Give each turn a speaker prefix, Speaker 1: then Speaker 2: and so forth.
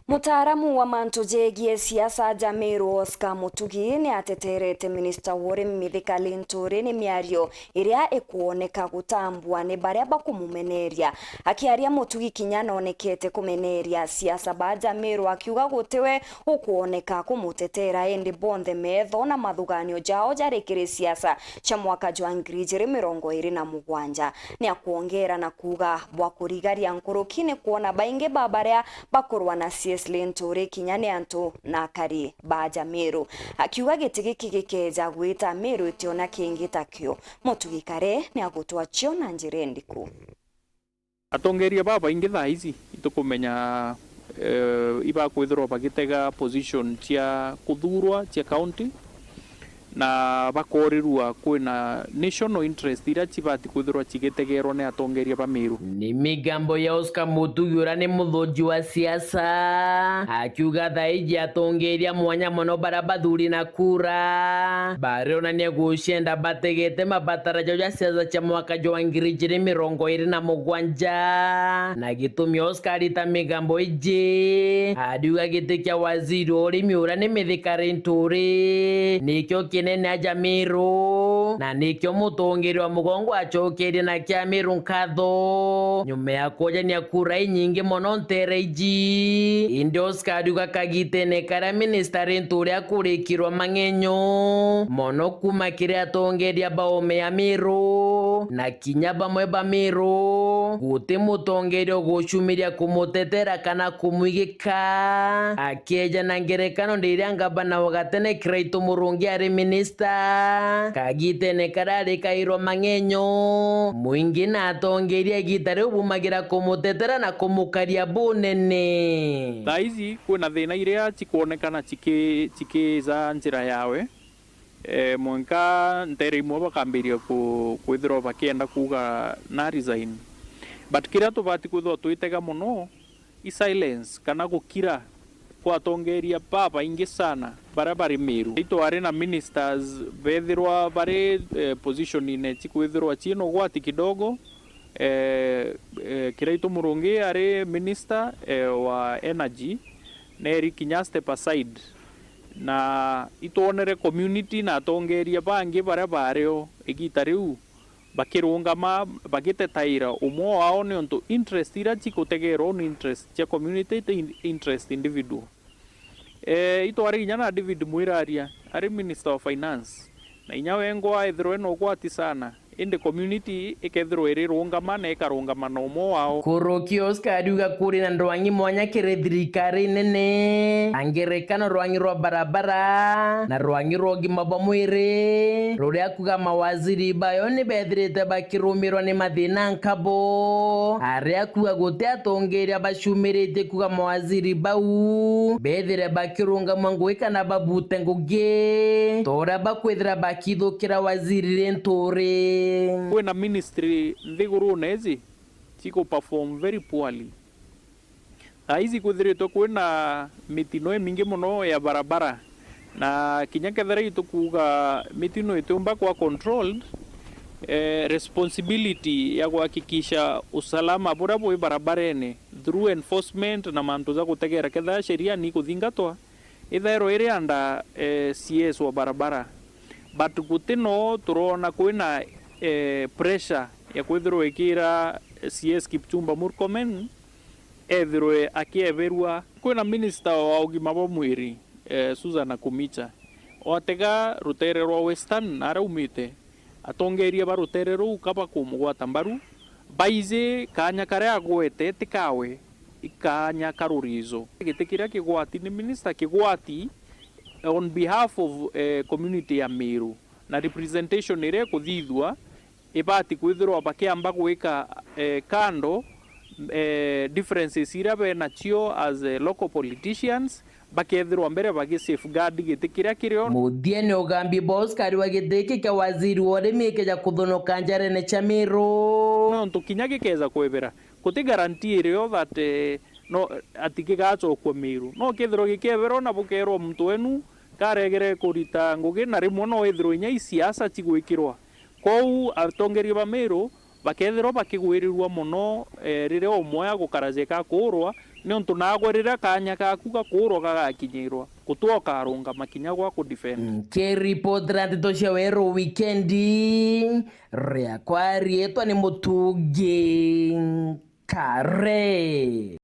Speaker 1: Mutaaramu wa mantu jegie siasa Jamiru Oscar Mutugi ni ateterete minista wore Mithika Linturi ni miario iria ikuoneka gutambua ni baria bakumumeneria. Akiaria Mutugi kinyana onekete kumeneria siasa ba Jamiru akiuga gutiwe ukuoneka kumutetera endi bonthe metho na mathuganio jao jarikiri siasa cha mwaka jwa 2027 ni akuongera na kuga bwa kurigaria nkurukini kuona bainge babaria bakurwa na Linturi kinyane antu na kari ba Jamiru akiuga gitigi gikeja gwita Miru itiona kingi takyo. Mutugi kare ni agutwa cio na njirendiku
Speaker 2: atongeria baba ingi thaici itukumenya iba kwithirwa bagitega position cia kuthurwa cia county na bakorirwa kwina national interest ira cibati kwithirwa cigitegerwo ni atongeria ba Miru.
Speaker 3: Ni migambo ya Oscar Mutugi ura ni muthunji wa siasa akiuga thaiji atongeria mwanya mono bara bathuri na kura bariona ni gucienda bategete mabatara ja siasa cha mwaka jwa 2027 na gitumi Oscar ita migambo iji adiuga gitikia waziri urimi ura ni Mithika Linturi nikyo kinene a Jamiru na nikyo mutongeri wa mugongo acokerie na kia Miru nkatho nyuma ya kujania kura nyingi mono ntereiji indi Oscar adiuga kagitene karia minista Linturi akurikirwa mang'enyo mono kuma kiria atongeria baome ya Miru na kinya bamwe ba Miru guti mutongerio gucumiria kumutetera kana kumwigika akieja na ngerekano ndiria ngabana wagatene Kiraitu Murungi ari minista kagitene karari kairo mang'enyo mwingi na atongeria gitari ubumagira kumutetera na kumukaria bunene.
Speaker 2: Thaici kwina thina iria cikuonekana cikiza njira yawe mwenka ntere imwe bakambiria kwithirwa bakienda kuga na resign but kiria tubati kwithirwa twitega muno i silence kana gukira kwa atongeria baba ingi sana bara bari Miru ito ari na ministers bethirwa bari position ine cikwithirwa chino gwati kidogo Kiraitu Murungi ari minister wa energy neri kinya step aside na ituonere community na atongeria bangi bara bario igita riu bakirungama bagitetaira umwe wao ni onto interest ira cikutegerwo ni interest cia community interest individual ito ari nyana David Muiraria ari minister of finance na inya wengo ithirwe no gwati sana indi community ikethirwo iri rungama na ikarungama no mo wao
Speaker 3: kuroki Oscar adiuga kuri na ndwangi mwanya kire thirikari nene angerekano rwangi rwa barabara na rwangi rogima bwa mwiri ruria kuga mawaziri bayo ni bethirite bakirumirwa ni mathina nkabo aria kuga guti atongeria bacumirite kuga mawaziri bau bethire bakirunga mwangu kana babute ngugi tora bakwithira bakithukira waziri Linturi
Speaker 2: kwina ministry nthiguru nezi ciko perform very poorly. Aizi kwithiritwo kwina mitino mingi muno ya barabara na kinya kethera itukuga mitino itumba kwa controlled responsibility ya kuhakikisha usalama bora bwa barabarene through enforcement na mantu za kutegera ketha sheria ni kuthingatwa ithero iri anda CS wa barabara but gutino turona kwina pressure ya kwithirwa ikira CS Kipchumba Murkomen ethirwe akieverwa kwina minister wa ugima bwa mwiri Susan Nakhumicha otega rutere rwa Western araumite atongeria barutere ru kaba kumugwata mbaru baize kanya kare agwete tikawe ikanya karurizo gitikira kigwati ni minister kigwati on behalf of community ya Miru na representation ire kuthithwa ibati kwithirwa bakiamba gwika kando differences ira bena cio as local politicians bakethirwa mbere bagi safeguard gitikira kirio
Speaker 3: mudiene ugambi boss kari wa gitiki ka waziri wore mikeja kuthonoka njarene cha Miru
Speaker 2: no tukinya gikeza kwebera kuti guarantee rio that no atikigacho kwa Miru no kethirwa gikebero na bukerwo muntu wenu karegere kurita ngugi na rimwe no ethirwo inya isiasa cigwikirwa kou atongeria ba Miru bakethirwo bakigwirirwa muno riria omwe agukaraje ka kurwa ni untu nagwarira kanya kaku gakurwo gagakinyirwa gutuoka arunga makinya gwa ku defend
Speaker 3: kĩripotera ndeto cia werũ wikendi rĩakwa rĩetwa nĩ Mũtungi Kare.